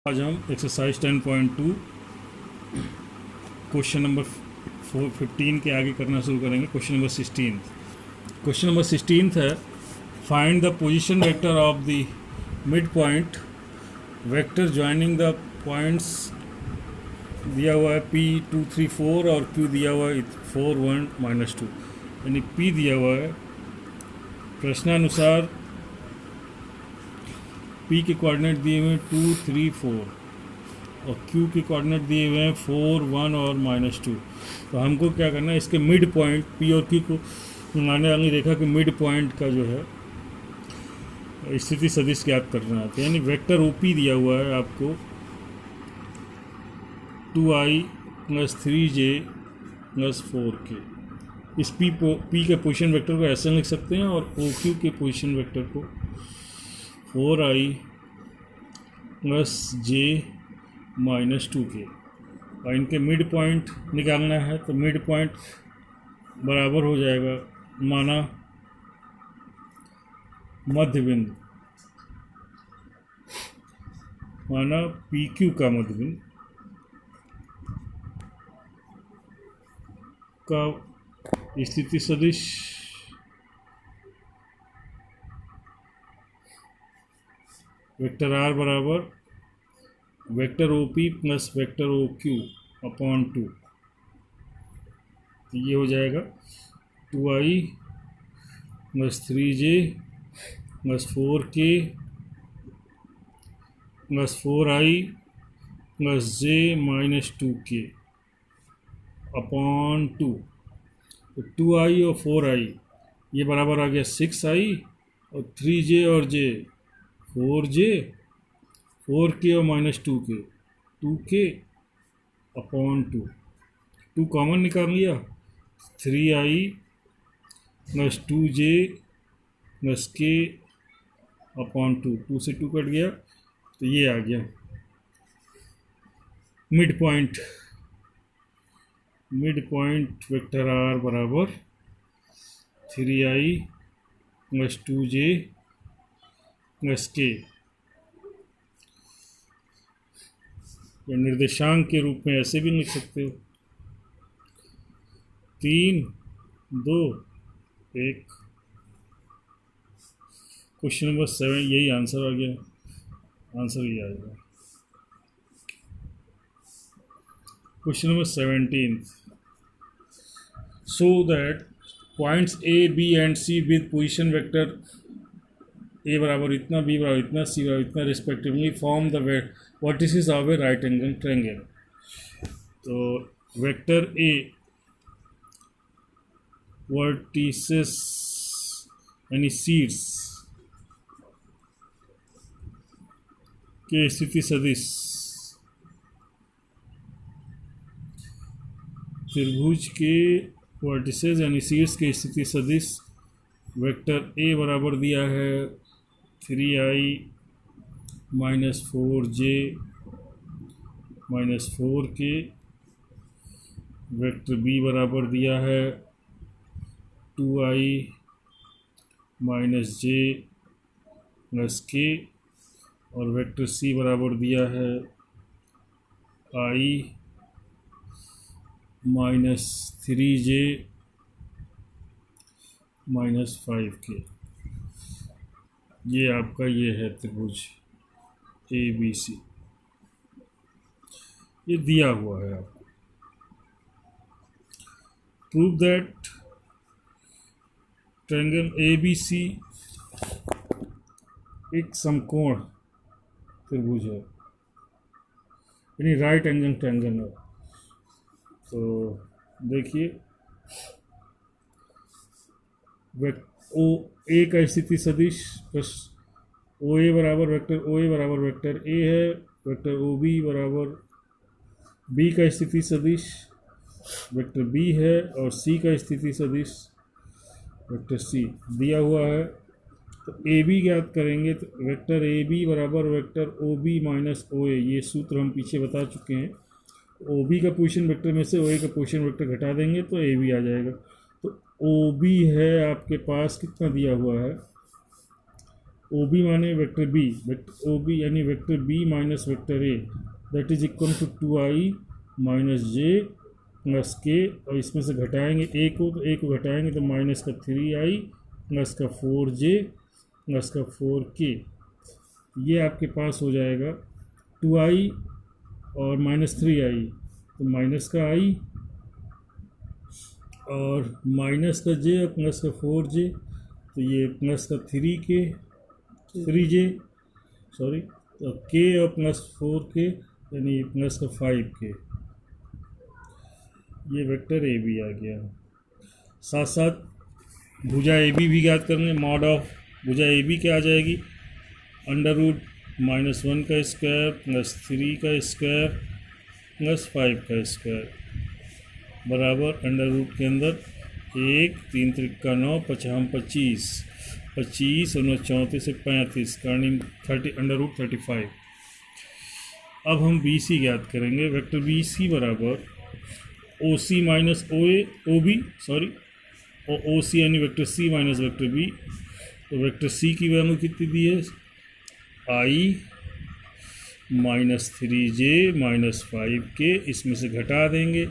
आज हम exercise 10.2 question number 15 के आगे करना शुरू करेंगे। क्वेश्चन नंबर 16 है find the position vector of the mid point vector joining the points. दिया हुआ है P2 3 4 और Q दिया हुआ है 4 1 -2, यानी P दिया हुआ है। प्रश्नानुसार P के कोऑर्डिनेट दिए हुए हैं 2 3 4 और Q के कोऑर्डिनेट दिए हुए हैं 4 1 और -2। तो हमको क्या करना है, इसके मिड पॉइंट P और Q को माने वाली रेखा के मिड पॉइंट का जो है स्थिति सदिश ज्ञात करना है। तो यानी वेक्टर OP दिया हुआ है आपको 2i + 3j + 4k। इस P के पोजीशन वेक्टर को ऐसे लिख सकते हैं और OQ के पोजीशन वेक्टर को 4i + j - 2k। और इनके मिड पॉइंट निकालना है तो मिड पॉइंट बराबर हो जाएगा माना मध्य बिंदु, माना PQ का मध्य बिंदु का स्थिति सदिश वेक्टर R बराबर vector OP + vector OQ upon 2। तो ये हो जाएगा 2i + 3j + 4k + 4i + j - 2k upon 2। तो 2i और 4i ये बराबर आ गया 6i और 3j और j 4j 4k और -2k 2k अपॉन 2। 2 कॉमन निकाल लिया, 3i + 2j + k अपॉन 2। 2 से 2 कट गया तो ये आ गया मिड पॉइंट वेक्टर R बराबर 3i + 2j + k। या निर्देशांक के रूप में ऐसे भी लिख सकते हो 3 2 1। क्वेश्चन नंबर 7 यही आंसर आ गया, आंसर ये आएगा। Question number 17, show that points A B and C with position vector A बराबर इतना, B बराबर इतना, C बराबर इतना respectively form the vertices of A right angle triangle. तो वेक्टर A वर्टिसेस यानी शीर्ष के स्थिति सदिश त्रिभुज के वर्टिसेस यानी शीर्ष के स्थिति सदिश वेक्टर A बराबर दिया है 3i - 4j - 4k। Vector B बराबर दिया है 2i - j + k और वेक्टर C बराबर दिया है i - 3j - 5k। ये आपका ये है त्रिभुज ABC, ये दिया हुआ है आपको। प्रूव दैट ट्रायंगल ABC एक समकोण त्रिभुज है, यानी राइट एंगल ट्रायंगल है। तो देखिए OA का स्थिति सदिश बस OA बराबर वेक्टर A है, वेक्टर OB बराबर B का स्थिति सदिश वेक्टर B है और C का स्थिति सदिश वेक्टर C दिया हुआ है। तो AB ज्ञात करेंगे तो वेक्टर AB बराबर वेक्टर OB - OA, ये सूत्र हम पीछे बता चुके हैं। OB का पोजीशन वेक्टर में से OA का पोजीशन वेक्टर घटा देंगे तो AB आ जाएगा। तो OB है आपके पास कितना दिया हुआ है ओ बी माने vector B, vector O B यानी vector B minus vector A that is equal to 2i minus J plus K, और इसमें से घटाएंगे ए को, तो ए को घटाएंगे तो माइनस का 3i प्लस का 4j प्लस का 4k। ये आपके पास हो जाएगा 2i और माइनस 3i, तो माइनस का i और माइनस का j और प्लस का 4j, तो ये प्लस का 3j सॉरी, तो k और प्लस 4k यानी प्लस का 5k। ये वेक्टर ए बी आ गया। साथ साथ भुजा ए बी भी ज्ञात करने। मॉड ऑफ भुजा ए बी क्या आ जाएगी, अंडर रूट -1 का स्क्वायर प्लस 3 का स्क्वायर प्लस 5 का स्क्वायर बराबर अंडर रूट के अंदर 1 3 त्रिका 9 5 25 25 और 9 34 से 35 करनी 30 अंडर रूट 35। अब हम बी सी ज्ञात करेंगे। वेक्टर बी सी बराबर O C minus O A O B sorry और ओ सी यानी vector C minus vector B. तो वेक्टर सी की वैल्यू कितनी दी है, I minus 3j minus 5k, इसमें से घटा देंगे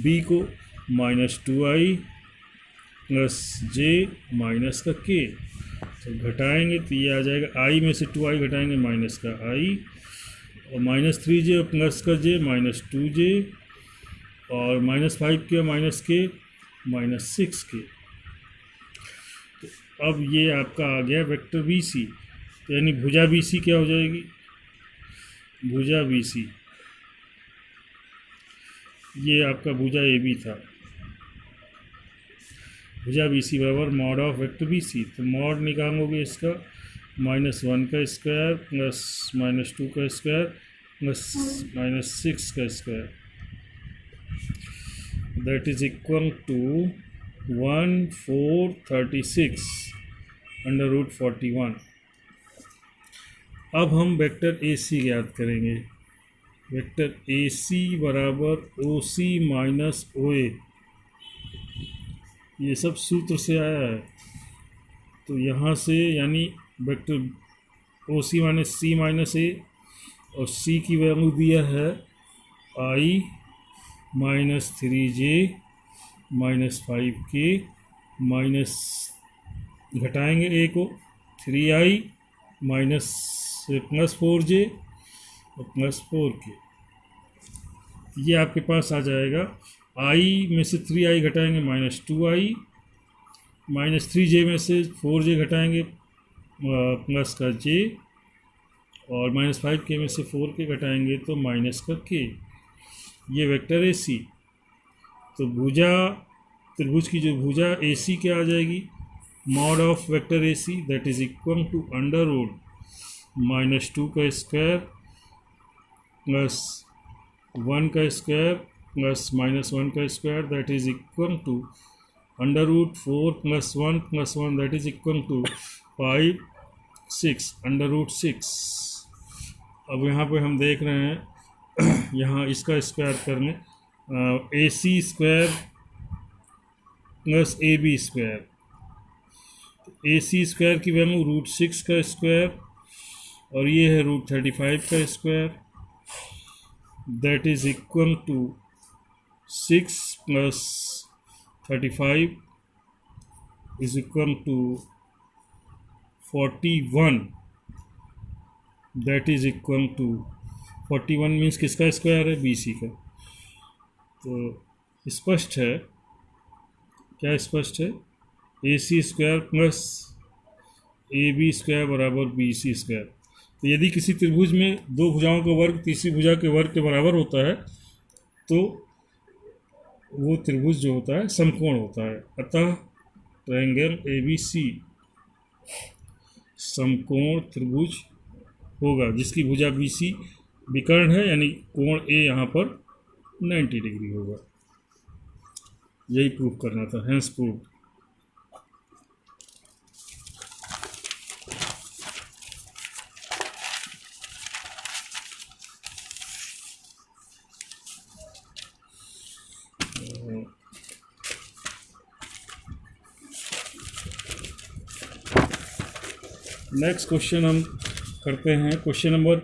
बी को minus 2i plus j minus का k, तो घटाएंगे तो ये आ जाएगा i में से 2i घटाएंगे माइनस का i और माइनस 3j और प्लस का j माइनस 2j और माइनस 5k और माइनस k माइनस 6k। तो अब ये आपका आ गया वेक्टर बी सी, तो यानी भुजा बी सी क्या हो जाएगी, भुजा बी सी, ये आपका भुजा ए बी था। भुजा बी सी बराबर mod of vector B C, तो मॉड निकालोगे इसका -1 का स्क्वायर प्लस -2 का स्क्वायर प्लस -6 का square, that is equal to 1436 under root 41। अब हम वेक्टर ए सी ज्ञात करेंगे। वेक्टर ए सी बराबर ओ सी माइनस ओ ए, ये सब सूत्र से आया है। तो यहाँ से यानी vector O C minus C minus A और सी की वैल्यू दिया है I minus 3j minus 5k minus घटाएंगे a को 3i माइनस प्लस 4j और प्लस 4k। ये आपके पास आ जाएगा i में से 3i घटाएंगे माइनस 2i माइनस 3j में से 4j घटाएंगे प्लस का j और माइनस 5k में से 4k घटाएंगे तो माइनस का k। ये वेक्टर ए सी। तो भुजा त्रिभुज की जो भुजा ए सी क्या आ जाएगी, mod of vector A C that is equal to under root -2 का स्क्वायर प्लस 1 का स्क्वायर प्लस -1 का square that is equal to under root 4 plus 1 that is equal to 5 6 under root 6। अब यहाँ पे हम देख रहे हैं यहाँ इसका स्क्वायर करने A C square plus A B square, A C square की वैल्यू √6 का स्क्वायर और ये है √35 का square that is equal to 6 plus 35 is equal to 41 that is equal to 41 means किसका स्क्वायर है, बी सी का। तो स्पष्ट है, क्या स्पष्ट है, A C square plus A B square बराबर बी सी स्क्वायर। तो यदि किसी त्रिभुज में दो भुजाओं का वर्ग तीसरी भुजा के वर्ग के बराबर होता है तो वो त्रिभुज जो होता है समकोण होता है। अतः ट्रायंगल ए बी सी समकोण त्रिभुज होगा जिसकी भुजा बी सी विकर्ण है, यानी कोण ए यहाँ पर 90 डिग्री होगा। यही प्रूफ करना था, हेंस प्रूफ। नेक्स्ट क्वेश्चन हम करते हैं, क्वेश्चन नंबर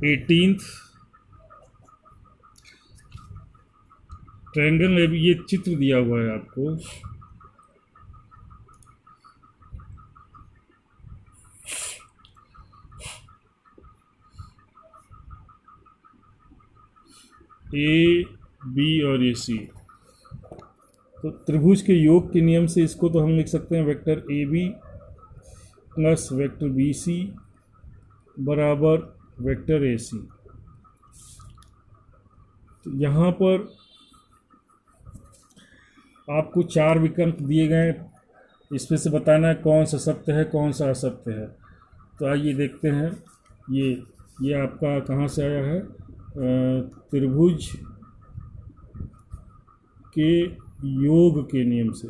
18। ट्रायंगल में भी ये चित्र दिया हुआ है आपको। ए बी और ए सी, तो त्रिभुज के योग के नियम से इसको तो हम लिख सकते हैं vector A B plus vector B C बराबर वेक्टर ए सी। तो यहाँ पर आपको 4 विकल्प दिए गए, इसमें से बताना है कौन सा सत्य है कौन सा असत्य है। तो आइए देखते हैं। ये आपका कहाँ से आया है, त्रिभुज के योग के नियम से।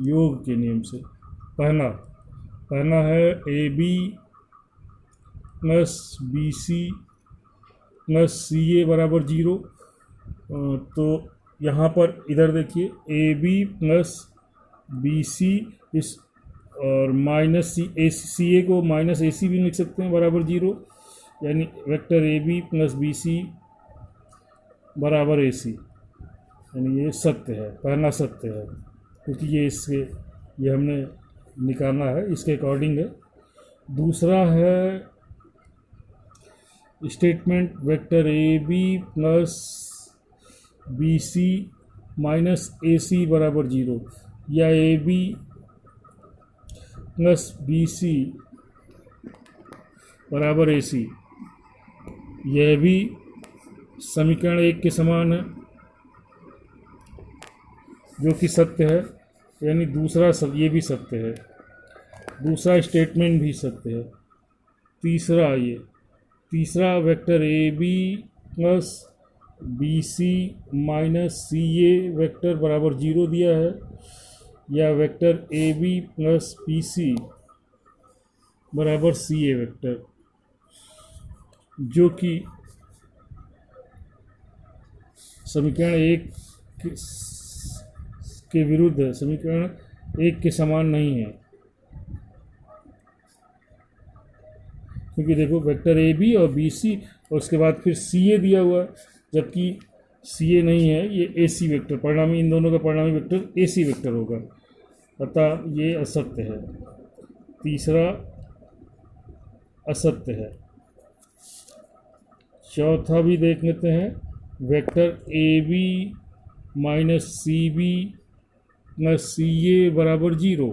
योग के नियम से पहला है A B plus B C plus C A बराबर 0। तो यहाँ पर इधर देखिए A B plus B C इस और माइनस सी ए को माइनस ए सी भी लिख सकते हैं बराबर 0, यानी vector A B plus B C बराबर ए सी, यानी ये सत्य है, पहला सत्य है क्योंकि ये हमने निकालना है, इसके अकॉर्डिंग है। दूसरा है statement vector A B plus B C minus A C बराबर 0, या A B plus B C बराबर ए सी, यह भी समीकरण 1 के समान है जो कि सत्य है, यानी दूसरा ये भी सत्य है, दूसरा स्टेटमेंट भी सत्य है। तीसरा vector A B plus B C minus C A vector बराबर 0 दिया है, या vector A B plus B C बराबर सी ए वेक्टर, जो कि समीकरण 1 के विरुद्ध है, समीकरण 1 के समान नहीं है। क्योंकि देखो वेक्टर ए बी और बी सी और उसके बाद फिर सी ए दिया हुआ है, जबकि सी ए नहीं है, ये ए सी वेक्टर, परिणामी इन दोनों का परिणामी वेक्टर ए सी वेक्टर होगा, अतः ये असत्य है। तीसरा असत्य है। चौथा भी देख लेते हैं, vector A B minus C B plus C A बराबर 0,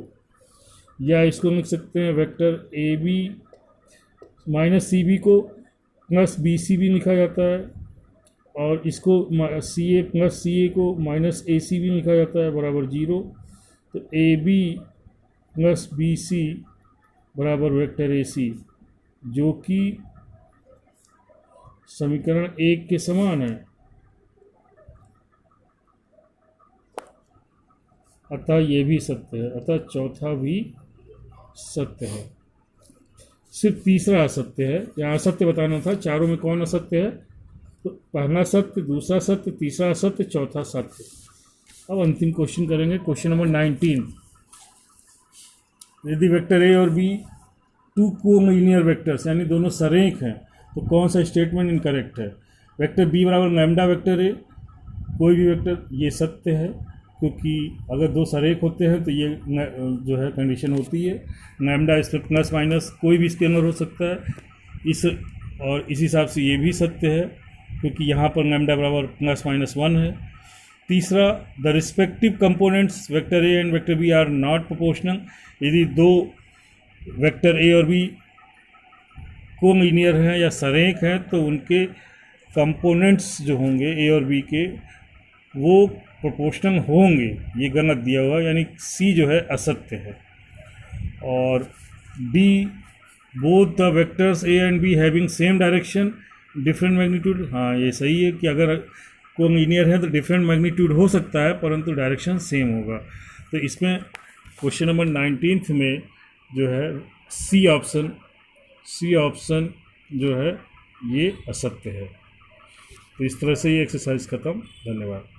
या इसको लिख सकते हैं vector A B minus C B को प्लस बी सी भी लिखा जाता है, और इसको सी ए प्लस सी ए को माइनस ए सी भी लिखा जाता है बराबर 0। तो A B plus B C बराबर वेक्टर ए सी, जो कि समीकरण 1 के समान है, अतः ये भी सत्य है, अतः चौथा भी सत्य है। सिर्फ तीसरा असत्य है, यहाँ असत्य बताना था, चारों में कौन असत्य है, तो पहला सत्य, दूसरा सत्य, तीसरा असत्य, चौथा सत्य। अब अंतिम क्वेश्चन करेंगे, क्वेश्चन नंबर 19। यदि वेक्टर ए और बी 2 कोलिनियर वेक्टर्स यानी दोनों सरेख हैं, तो कौन सा स्टेटमेंट इनकरेक्ट है। वेक्टर बी बराबर लैम्डा वेक्टर ए, कोई भी वेक्टर, ये सत्य है क्योंकि अगर 2 सरेख होते हैं तो ये जो है कंडीशन होती है, लैम्डा इस पर प्लस माइनस कोई भी स्केलर हो सकता है, इस हिसाब से ये भी सत्य है क्योंकि यहाँ पर लैम्डा बराबर प्लस माइनस 1 है। तीसरा, the respective components vector A and vector B are not proportional. यदि 2 वेक्टर ए और बी कोलिनियर हैं या सरेख हैं तो उनके कंपोनेंट्स जो होंगे ए और बी के वो प्रोपोर्शनल होंगे, ये गलत दिया हुआ, यानी सी जो है असत्य है। और D, both the vectors A and be having same direction different magnitude, हाँ ये सही है कि अगर कोलिनियर है तो डिफरेंट मैग्नीट्यूड हो सकता है परंतु डायरेक्शन सेम होगा। तो इसमें क्वेश्चन नंबर 19 में जो है सी ऑप्शन जो है ये असत्य है। तो इस तरह से ये एक्सरसाइज खत्म। धन्यवाद।